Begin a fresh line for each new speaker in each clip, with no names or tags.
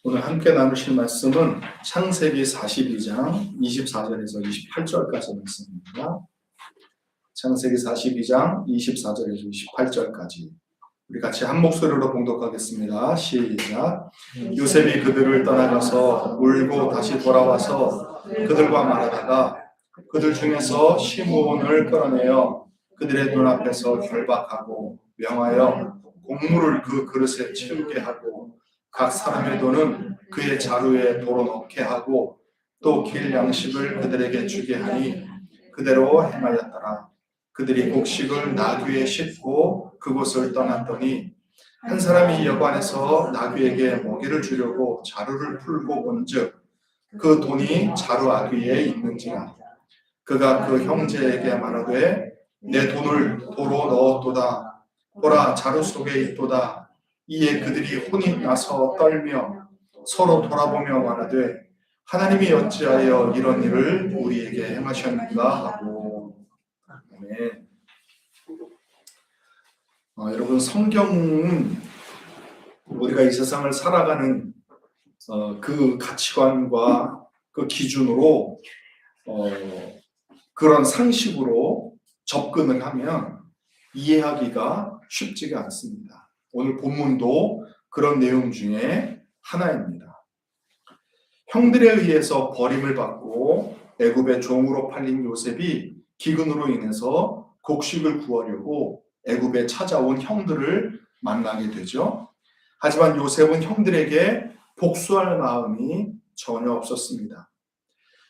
오늘 함께 나누실 말씀은 창세기 42장 24절에서 28절까지 말씀입니다. 창세기 42장 24절에서 28절까지 우리 같이 한 목소리로 봉독하겠습니다. 시작. 요셉이 그들을 떠나가서 울고 다시 돌아와서 그들과 말하다가 그들 중에서 시므온을 끌어내어 그들의 눈앞에서 결박하고 명하여 곡물을 그 그릇에 채우게 하고 각 사람의 돈은 그의 자루에 도로 넣게 하고 또 길 양식을 그들에게 주게 하니 그대로 행하였더라. 그들이 곡식을 나귀에 싣고 그곳을 떠났더니 한 사람이 여관에서 나귀에게 먹이를 주려고 자루를 풀고 본즉 그 돈이 자루 아귀에 있는지라. 그가 그 형제에게 말하되 내 돈을 도로 넣었도다. 보라, 자루 속에 있도다. 이에 그들이 혼이 나서 떨며 서로 돌아보며 말하되 하나님이 어찌하여 이런 일을 우리에게 행하셨는가 하고. 아멘. 여러분, 성경은 우리가 이 세상을 살아가는 그 가치관과 그 기준으로 그런 상식으로 접근을 하면 이해하기가 쉽지가 않습니다. 오늘 본문도 그런 내용 중에 하나입니다. 형들에 의해서 버림을 받고 애굽의 종으로 팔린 요셉이 기근으로 인해서 곡식을 구하려고 애굽에 찾아온 형들을 만나게 되죠. 하지만 요셉은 형들에게 복수할 마음이 전혀 없었습니다.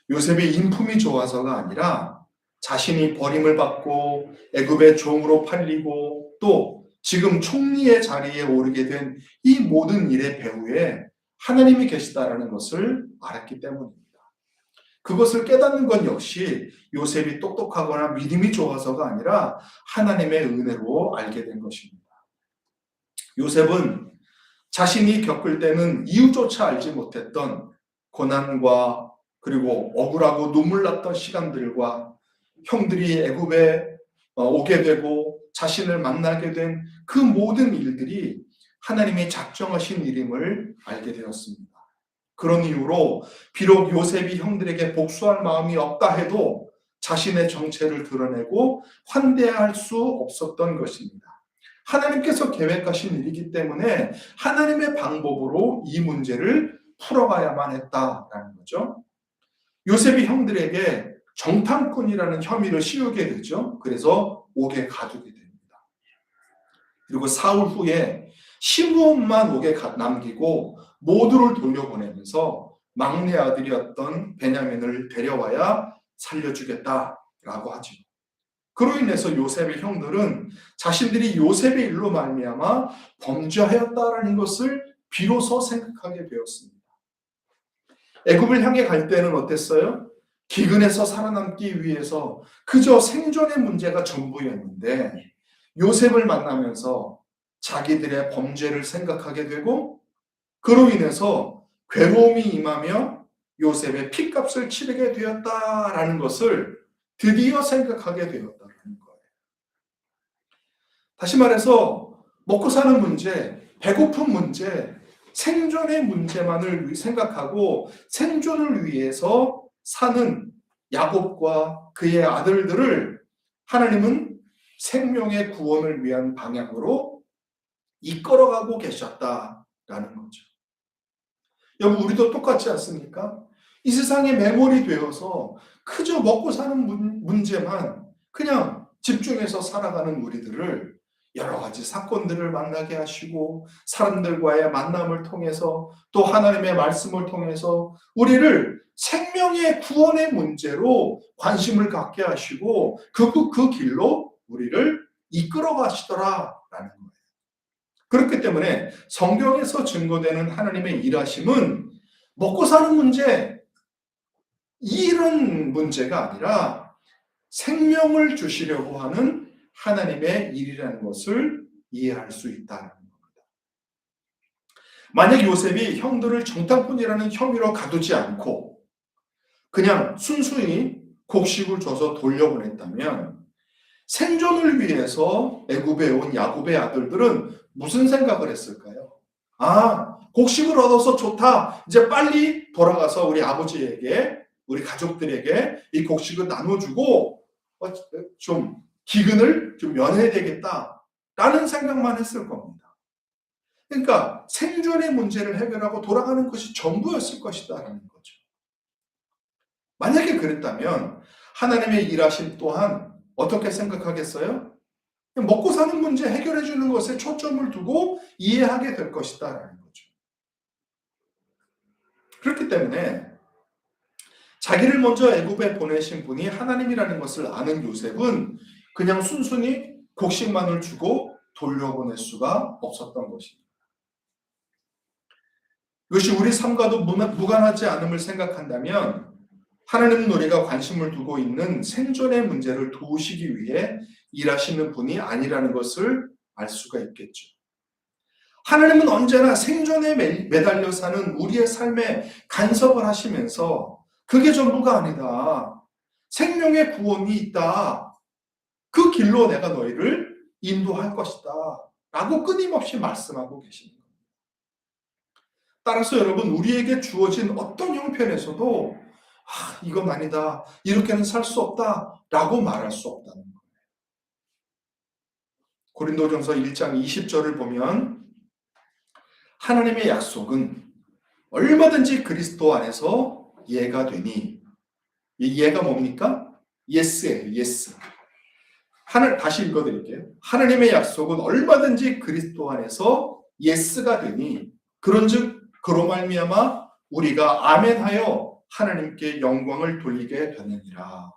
요셉이 인품이 좋아서가 아니라 자신이 버림을 받고 애굽의 종으로 팔리고 또 지금 총리의 자리에 오르게 된 이 모든 일의 배후에 하나님이 계시다라는 것을 알았기 때문입니다. 그것을 깨닫는 건 역시 요셉이 똑똑하거나 믿음이 좋아서가 아니라 하나님의 은혜로 알게 된 것입니다. 요셉은 자신이 겪을 때는 이유조차 알지 못했던 고난과 그리고 억울하고 눈물 났던 시간들과 형들이 애굽에 오게 되고 자신을 만나게 된 그 모든 일들이 하나님이 작정하신 일임을 알게 되었습니다. 그런 이유로 비록 요셉이 형들에게 복수할 마음이 없다 해도 자신의 정체를 드러내고 환대할 수 없었던 것입니다. 하나님께서 계획하신 일이기 때문에 하나님의 방법으로 이 문제를 풀어가야만 했다라는 거죠. 요셉이 형들에게 정탐꾼이라는 혐의를 씌우게 되죠. 그래서 옥에 가두게 됩니다. 그리고 사흘 후에 시므온만 옥에 남기고 모두를 돌려보내면서 막내 아들이었던 베냐민을 데려와야 살려주겠다라고 하죠. 그로 인해서 요셉의 형들은 자신들이 요셉의 일로 말미암아 범죄하였다라는 것을 비로소 생각하게 되었습니다. 애굽을 향해 갈 때는 어땠어요? 기근에서 살아남기 위해서 그저 생존의 문제가 전부였는데 요셉을 만나면서 자기들의 범죄를 생각하게 되고 그로 인해서 괴로움이 임하며 요셉의 핏값을 치르게 되었다라는 것을 드디어 생각하게 되었다는 거예요. 다시 말해서 먹고 사는 문제, 배고픈 문제, 생존의 문제만을 생각하고 생존을 위해서 사는 야곱과 그의 아들들을 하나님은 생명의 구원을 위한 방향으로 이끌어가고 계셨다라는 거죠. 여러분, 우리도 똑같지 않습니까? 이 세상에 매몰이 되어서 그저 먹고 사는 문제만 그냥 집중해서 살아가는 우리들을 여러 가지 사건들을 만나게 하시고 사람들과의 만남을 통해서 또 하나님의 말씀을 통해서 우리를 생명의 구원의 문제로 관심을 갖게 하시고 그 길로 우리를 이끌어 가시더라라는 거예요. 그렇기 때문에 성경에서 증거되는 하나님의 일하심은 먹고 사는 문제, 이런 문제가 아니라 생명을 주시려고 하는 하나님의 일이라는 것을 이해할 수 있다는 겁니다. 만약 요셉이 형들을 정탐꾼이라는 혐의로 가두지 않고 그냥 순수히 곡식을 줘서 돌려보냈다면 생존을 위해서 애굽에 온 야곱의 아들들은 무슨 생각을 했을까요? 곡식을 얻어서 좋다. 이제 빨리 돌아가서 우리 아버지에게, 우리 가족들에게 이 곡식을 나눠주고 좀 기근을 좀 면해야 되겠다라는 생각만 했을 겁니다. 그러니까 생존의 문제를 해결하고 돌아가는 것이 전부였을 것이다라는 거죠. 만약에 그랬다면 하나님의 일하심 또한 어떻게 생각하겠어요? 먹고 사는 문제 해결해 주는 것에 초점을 두고 이해하게 될 것이다라는 거죠. 그렇기 때문에 자기를 먼저 애굽에 보내신 분이 하나님이라는 것을 아는 요셉은 그냥 순순히 곡식만을 주고 돌려보낼 수가 없었던 것입니다. 이것이 우리 삶과도 무관하지 않음을 생각한다면 하나님은 우리가 관심을 두고 있는 생존의 문제를 도우시기 위해 일하시는 분이 아니라는 것을 알 수가 있겠죠. 하나님은 언제나 생존에 매달려 사는 우리의 삶에 간섭을 하시면서 그게 전부가 아니다. 생명의 구원이 있다. 그 길로 내가 너희를 인도할 것이다. 라고 끊임없이 말씀하고 계십니다. 따라서 여러분, 우리에게 주어진 어떤 형편에서도 이건 아니다. 이렇게는 살 수 없다. 라고 말할 수 없다는 거예요. 고린도전서 1장 20절을 보면 하나님의 약속은 얼마든지 그리스도 안에서 예가 되니, 이 예가 뭡니까? 예스예요. 예스. 다시 읽어드릴게요. 하나님의 약속은 얼마든지 그리스도 안에서 예스가 되니 그런즉 그로 말미암아 우리가 아멘하여 하나님께 영광을 돌리게 되느니라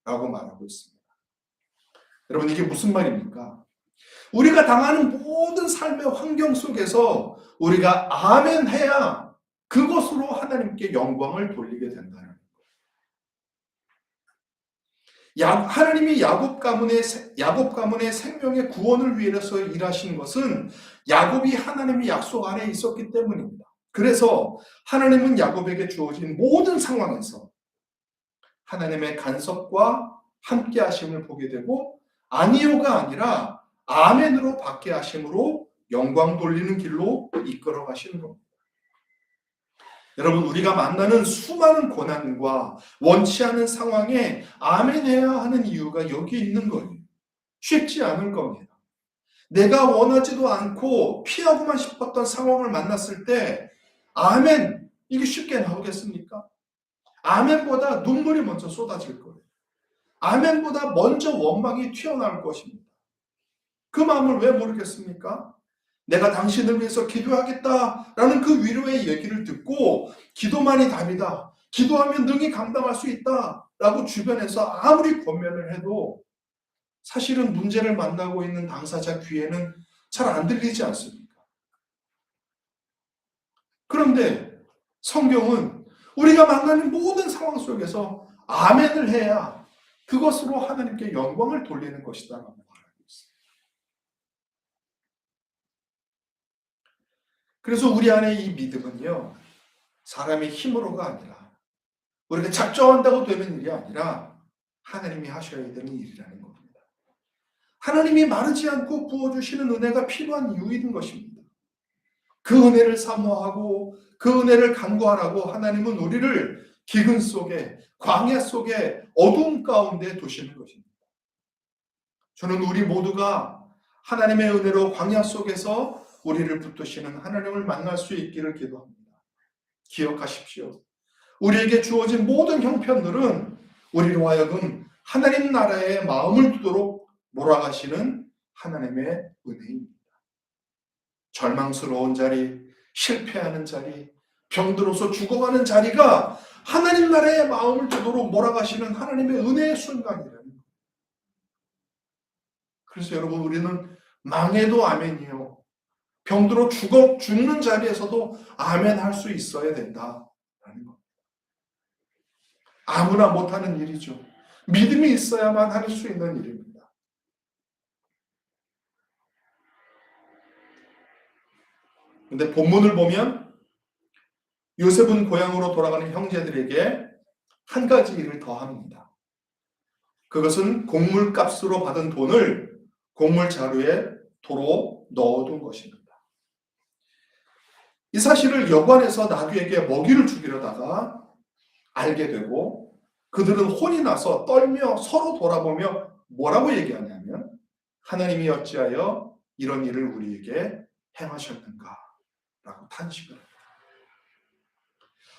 라고 말하고 있습니다. 여러분, 이게 무슨 말입니까? 우리가 당하는 모든 삶의 환경 속에서 우리가 아멘해야 그것으로 하나님께 영광을 돌리게 된다는 거예요. 하나님이 야곱 가문의 생명의 구원을 위해서 일하신 것은 야곱이 하나님의 약속 안에 있었기 때문입니다. 그래서 하나님은 야곱에게 주어진 모든 상황에서 하나님의 간섭과 함께 하심을 보게 되고 아니요가 아니라 아멘으로 받게 하심으로 영광 돌리는 길로 이끌어 가시는 겁니다. 여러분, 우리가 만나는 수많은 고난과 원치 않은 상황에 아멘해야 하는 이유가 여기 있는 거예요. 쉽지 않을 겁니다. 내가 원하지도 않고 피하고만 싶었던 상황을 만났을 때 아멘, 이게 쉽게 나오겠습니까? 아멘보다 눈물이 먼저 쏟아질 거예요. 아멘보다 먼저 원망이 튀어나올 것입니다. 그 마음을 왜 모르겠습니까? 내가 당신을 위해서 기도하겠다라는 그 위로의 얘기를 듣고 기도만이 답이다. 기도하면 능히 감당할 수 있다라고 주변에서 아무리 권면을 해도 사실은 문제를 만나고 있는 당사자 귀에는 잘 안 들리지 않습니까? 그런데 성경은 우리가 만나는 모든 상황 속에서 아멘을 해야 그것으로 하나님께 영광을 돌리는 것이다 라고 말하고 있습니다. 그래서 우리 안에 이 믿음은요, 사람의 힘으로가 아니라 우리가 작정한다고 되는 일이 아니라 하나님이 하셔야 되는 일이라는 겁니다. 하나님이 마르지 않고 부어주시는 은혜가 필요한 이유인 것입니다. 그 은혜를 사모하고 그 은혜를 간구하라고 하나님은 우리를 기근 속에, 광야 속에, 어두움 가운데 두시는 것입니다. 저는 우리 모두가 하나님의 은혜로 광야 속에서 우리를 붙드시는 하나님을 만날 수 있기를 기도합니다. 기억하십시오. 우리에게 주어진 모든 형편들은 우리로 하여금 하나님 나라에 마음을 두도록 몰아가시는 하나님의 은혜입니다. 절망스러운 자리, 실패하는 자리, 병들어서 죽어가는 자리가 하나님 나라의 마음을 두도록 몰아가시는 하나님의 은혜의 순간이라는 거예요. 그래서 여러분, 우리는 망해도 아멘이요, 병들어 죽는 자리에서도 아멘 할 수 있어야 된다라는 겁니다. 아무나 못하는 일이죠. 믿음이 있어야만 할 수 있는 일입니다. 근데 본문을 보면 요셉은 고향으로 돌아가는 형제들에게 한 가지 일을 더 합니다. 그것은 곡물값으로 받은 돈을 곡물 자루에 도로 넣어둔 것입니다. 이 사실을 여관에서 나귀에게 먹이를 주기려다가 알게 되고 그들은 혼이 나서 떨며 서로 돌아보며 뭐라고 얘기하냐면 하나님이 어찌하여 이런 일을 우리에게 행하셨는가 라고 탄식을 해요.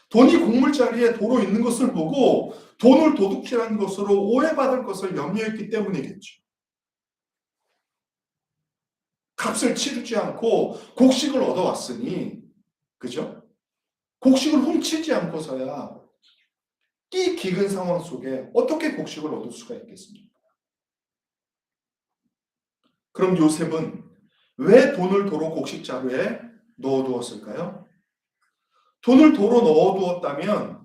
돈이 곡물자리에 도로 있는 것을 보고 돈을 도둑질한 것으로 오해받을 것을 염려했기 때문이겠죠. 값을 치르지 않고 곡식을 얻어왔으니, 그죠? 곡식을 훔치지 않고서야 이 기근 상황 속에 어떻게 곡식을 얻을 수가 있겠습니까? 그럼 요셉은 왜 돈을 도로 곡식 자루에 넣어두었을까요? 돈을 도로 넣어두었다면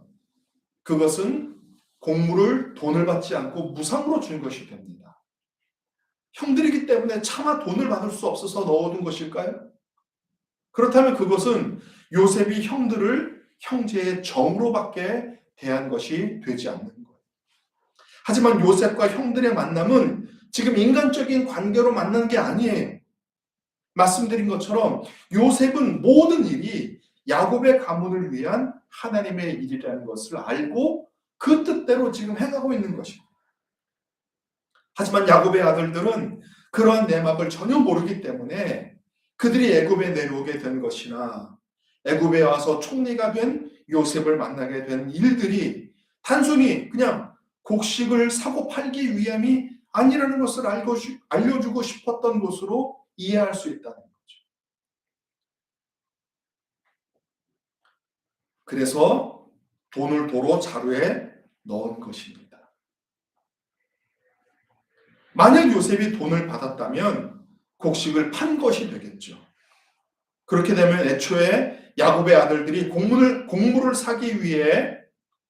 그것은 곡물을 돈을 받지 않고 무상으로 준 것이 됩니다. 형들이기 때문에 차마 돈을 받을 수 없어서 넣어둔 것일까요? 그렇다면 그것은 요셉이 형들을 형제의 정으로밖에 대한 것이 되지 않는 거예요. 하지만 요셉과 형들의 만남은 지금 인간적인 관계로 만난 게 아니에요. 말씀드린 것처럼 요셉은 모든 일이 야곱의 가문을 위한 하나님의 일이라는 것을 알고 그 뜻대로 지금 행하고 있는 것입니다. 하지만 야곱의 아들들은 그러한 내막을 전혀 모르기 때문에 그들이 애굽에 내려오게 된 것이나 애굽에 와서 총리가 된 요셉을 만나게 된 일들이 단순히 그냥 곡식을 사고 팔기 위함이 아니라는 것을 알려주고 싶었던 것으로 이해할 수 있다는 거죠. 그래서 돈을 도로 자루에 넣은 것입니다. 만약 요셉이 돈을 받았다면 곡식을 판 것이 되겠죠. 그렇게 되면 애초에 야곱의 아들들이 곡물을 사기 위해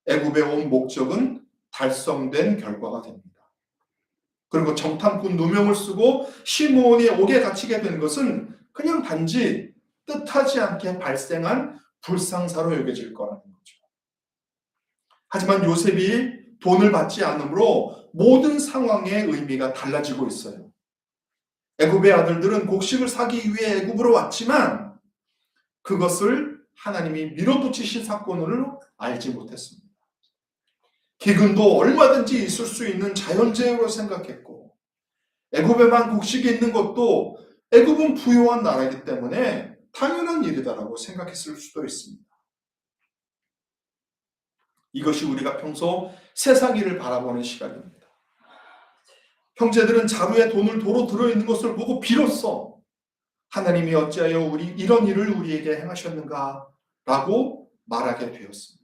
애굽에 온 목적은 달성된 결과가 됩니다. 그리고 정탐꾼 누명을 쓰고 시므온이 옥에 갇히게 된 것은 그냥 단지 뜻하지 않게 발생한 불상사로 여겨질 거라는 거죠. 하지만 요셉이 돈을 받지 않으므로 모든 상황의 의미가 달라지고 있어요. 애굽의 아들들은 곡식을 사기 위해 애굽으로 왔지만 그것을 하나님이 밀어붙이신 사건으로 알지 못했습니다. 기근도 얼마든지 있을 수 있는 자연재해로 생각했고 애굽에만 곡식이 있는 것도 애굽은 부유한 나라이기 때문에 당연한 일이다라고 생각했을 수도 있습니다. 이것이 우리가 평소 세상 일을 바라보는 시각입니다. 형제들은 자루에 돈을 도로 들어있는 것을 보고 비로소 하나님이 어찌하여 이런 일을 우리에게 행하셨는가 라고 말하게 되었습니다.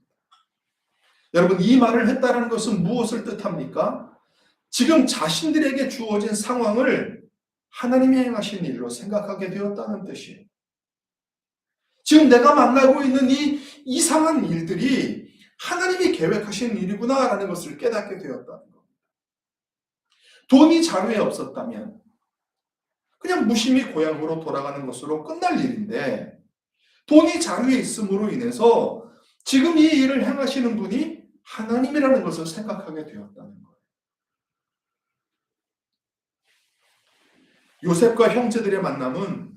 여러분, 이 말을 했다는 것은 무엇을 뜻합니까? 지금 자신들에게 주어진 상황을 하나님이 행하신 일로 생각하게 되었다는 뜻이에요. 지금 내가 만나고 있는 이 이상한 일들이 하나님이 계획하신 일이구나라는 것을 깨닫게 되었다는 겁니다. 돈이 자루에 없었다면 그냥 무심히 고향으로 돌아가는 것으로 끝날 일인데 돈이 자루에 있음으로 인해서 지금 이 일을 행하시는 분이 하나님이라는 것을 생각하게 되었다는 거예요. 요셉과 형제들의 만남은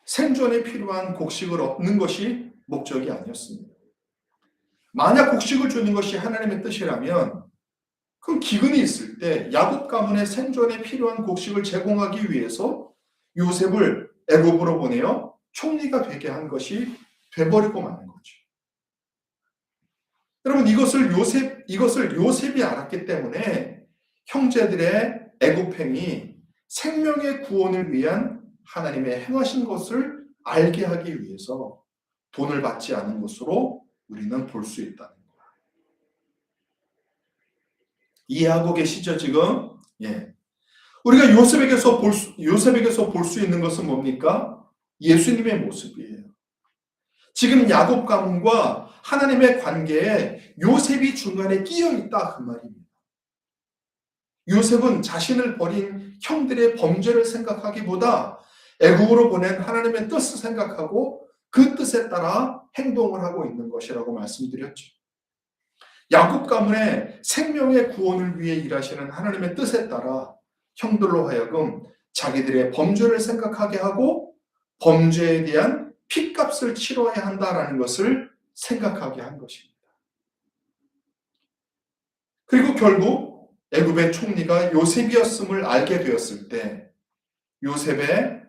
생존에 필요한 곡식을 얻는 것이 목적이 아니었습니다. 만약 곡식을 주는 것이 하나님의 뜻이라면 그럼 기근이 있을 때 야곱 가문의 생존에 필요한 곡식을 제공하기 위해서 요셉을 애굽으로 보내어 총리가 되게 한 것이 돼버리고 마는 거죠. 여러분, 이것을 요셉이 알았기 때문에 형제들의 애굽행이 생명의 구원을 위한 하나님의 행하신 것을 알게 하기 위해서 돈을 받지 않은 것으로 우리는 볼 수 있다는 거예요. 이해하고 계시죠, 지금? 예. 우리가 요셉에게서 볼 수 있는 것은 뭡니까? 예수님의 모습이에요. 지금 야곱 가문과 하나님의 관계에 요셉이 중간에 끼어 있다 그 말입니다. 요셉은 자신을 버린 형들의 범죄를 생각하기보다 애굽으로 보낸 하나님의 뜻을 생각하고 그 뜻에 따라 행동을 하고 있는 것이라고 말씀드렸죠. 야곱 가문의 생명의 구원을 위해 일하시는 하나님의 뜻에 따라 형들로 하여금 자기들의 범죄를 생각하게 하고 범죄에 대한 핏값을 치러야 한다라는 것을 생각하게 한 것입니다. 그리고 결국 애굽의 총리가 요셉이었음을 알게 되었을 때 요셉의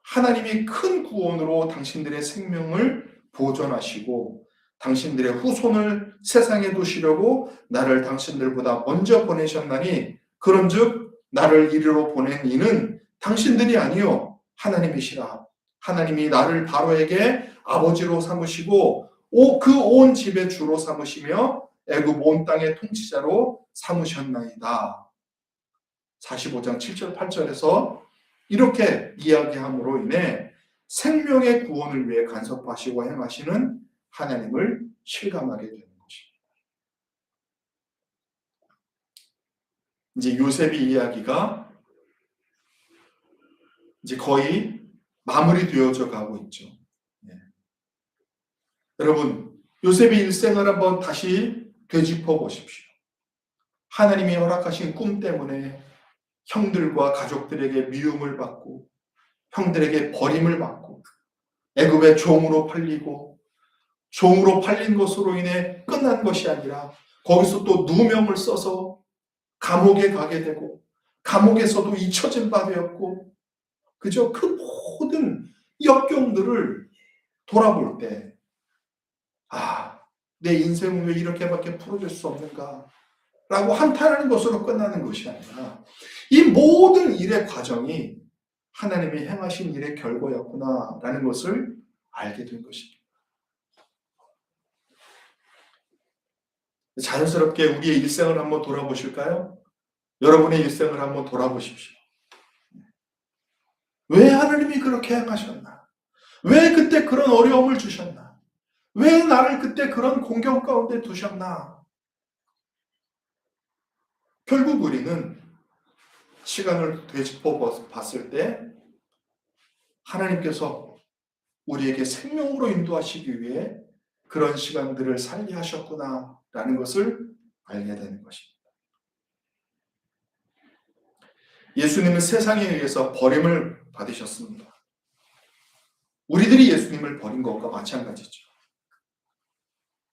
하나님이 큰 구원으로 당신들의 생명을 보존하시고 당신들의 후손을 세상에 두시려고 나를 당신들보다 먼저 보내셨나니 그런즉 나를 이리로 보낸 이는 당신들이 아니요 하나님이시라. 하나님이 나를 바로에게 아버지로 삼으시고 그 온 집의 주로 삼으시며 애굽 온 땅의 통치자로 삼으셨나이다. 45장 7절 8절에서 이렇게 이야기함으로 인해 생명의 구원을 위해 간섭하시고 행하시는 하나님을 실감하게 되는 것입니다. 이제 요셉의 이야기가 이제 거의 마무리되어져 가고 있죠. 여러분, 요셉의 일생을 한번 다시 되짚어 보십시오. 하나님이 허락하신 꿈 때문에 형들과 가족들에게 미움을 받고 형들에게 버림을 받고 애굽의 종으로 팔리고 종으로 팔린 것으로 인해 끝난 것이 아니라 거기서 또 누명을 써서 감옥에 가게 되고 감옥에서도 잊혀진 바 되었고 그저 그 모든 역경들을 돌아볼 때 내 인생은 왜 이렇게밖에 풀어질 수 없는가 라고 한탄하는 것으로 끝나는 것이 아니라 이 모든 일의 과정이 하나님이 행하신 일의 결과였구나 라는 것을 알게 된 것입니다. 자연스럽게 우리의 일생을 한번 돌아보실까요? 여러분의 일생을 한번 돌아보십시오. 왜 하나님이 그렇게 행하셨나? 왜 그때 그런 어려움을 주셨나? 왜 나를 그때 그런 공경 가운데 두셨나? 결국 우리는 시간을 되짚어 봤을 때 하나님께서 우리에게 생명으로 인도하시기 위해 그런 시간들을 살게 하셨구나 라는 것을 알게 되는 것입니다. 예수님은 세상에 의해서 버림을 받으셨습니다. 우리들이 예수님을 버린 것과 마찬가지죠.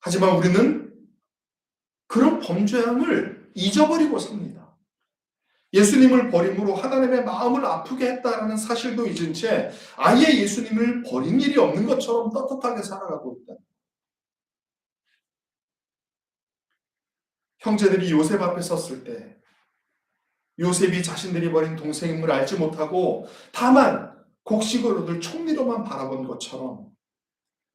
하지만 우리는 그런 범죄함을 잊어버리고 삽니다. 예수님을 버림으로 하나님의 마음을 아프게 했다는 사실도 잊은 채 아예 예수님을 버린 일이 없는 것처럼 떳떳하게 살아가고 있다. 형제들이 요셉 앞에 섰을 때 요셉이 자신들이 버린 동생임을 알지 못하고 다만 곡식으로들 총리로만 바라본 것처럼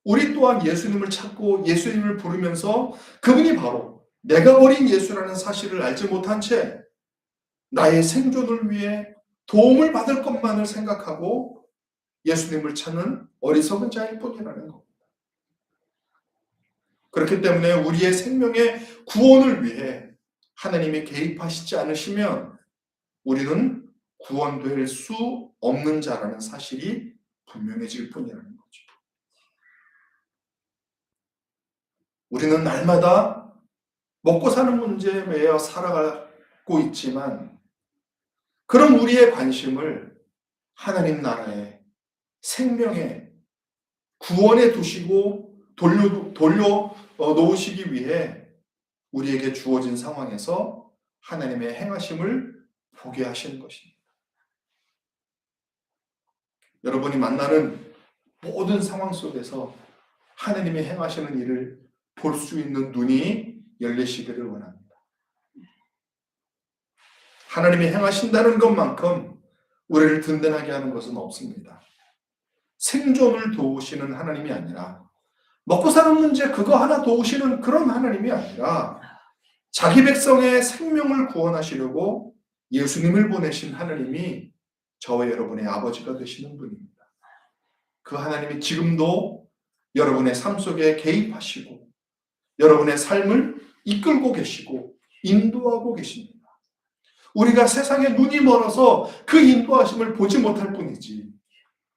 우리 또한 예수님을 찾고 예수님을 부르면서 그분이 바로 내가 버린 예수라는 사실을 알지 못한 채 나의 생존을 위해 도움을 받을 것만을 생각하고 예수님을 찾는 어리석은 자일 뿐이라는 겁니다. 그렇기 때문에 우리의 생명의 구원을 위해 하나님이 개입하시지 않으시면 우리는 구원될 수 없는 자라는 사실이 분명해질 뿐이라는 거죠. 우리는 날마다 먹고 사는 문제에 매여 살아가고 있지만 그런 우리의 관심을 하나님 나라의 생명의 구원에 두시고 돌려 놓으시기 위해 우리에게 주어진 상황에서 하나님의 행하심을 보게 하시는 것입니다. 여러분이 만나는 모든 상황 속에서 하나님의 행하시는 일을 볼 수 있는 눈이 열리시기를 원합니다. 하나님이 행하신다는 것만큼 우리를 든든하게 하는 것은 없습니다. 생존을 도우시는 하나님이 아니라 먹고 사는 문제 그거 하나 도우시는 그런 하나님이 아니라 자기 백성의 생명을 구원하시려고 예수님을 보내신 하나님이 저와 여러분의 아버지가 되시는 분입니다. 그 하나님이 지금도 여러분의 삶 속에 개입하시고 여러분의 삶을 이끌고 계시고 인도하고 계십니다. 우리가 세상에 눈이 멀어서 그 인도하심을 보지 못할 뿐이지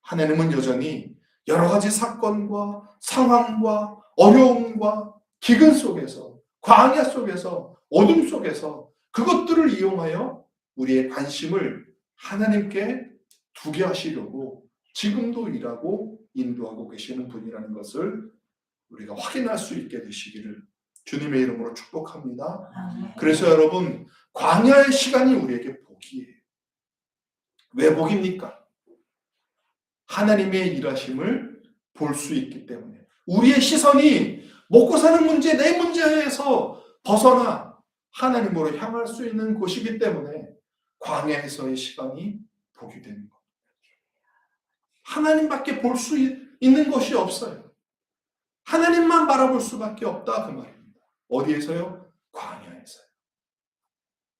하나님은 여전히 여러 가지 사건과 상황과 어려움과 기근 속에서 광야 속에서 어둠 속에서 그것들을 이용하여 우리의 관심을 하나님께 두게 하시려고 지금도 일하고 인도하고 계시는 분이라는 것을 우리가 확인할 수 있게 되시기를 주님의 이름으로 축복합니다. 그래서 여러분, 광야의 시간이 우리에게 복이에요. 왜 복입니까? 하나님의 일하심을 볼 수 있기 때문에. 우리의 시선이 먹고 사는 문제, 내 문제에서 벗어나 하나님으로 향할 수 있는 곳이기 때문에 광야에서의 시간이 복이 되는 겁니다. 하나님밖에 볼 수 있는 것이 없어요. 하나님만 바라볼 수밖에 없다 그 말입니다. 어디에서요? 광야에서요.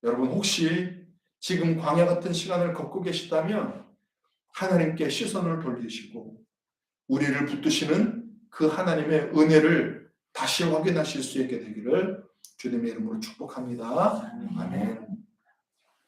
여러분 혹시 지금 광야 같은 시간을 겪고 계시다면 하나님께 시선을 돌리시고 우리를 붙드시는 그 하나님의 은혜를 다시 확인하실 수 있게 되기를 주님의 이름으로 축복합니다. 아멘.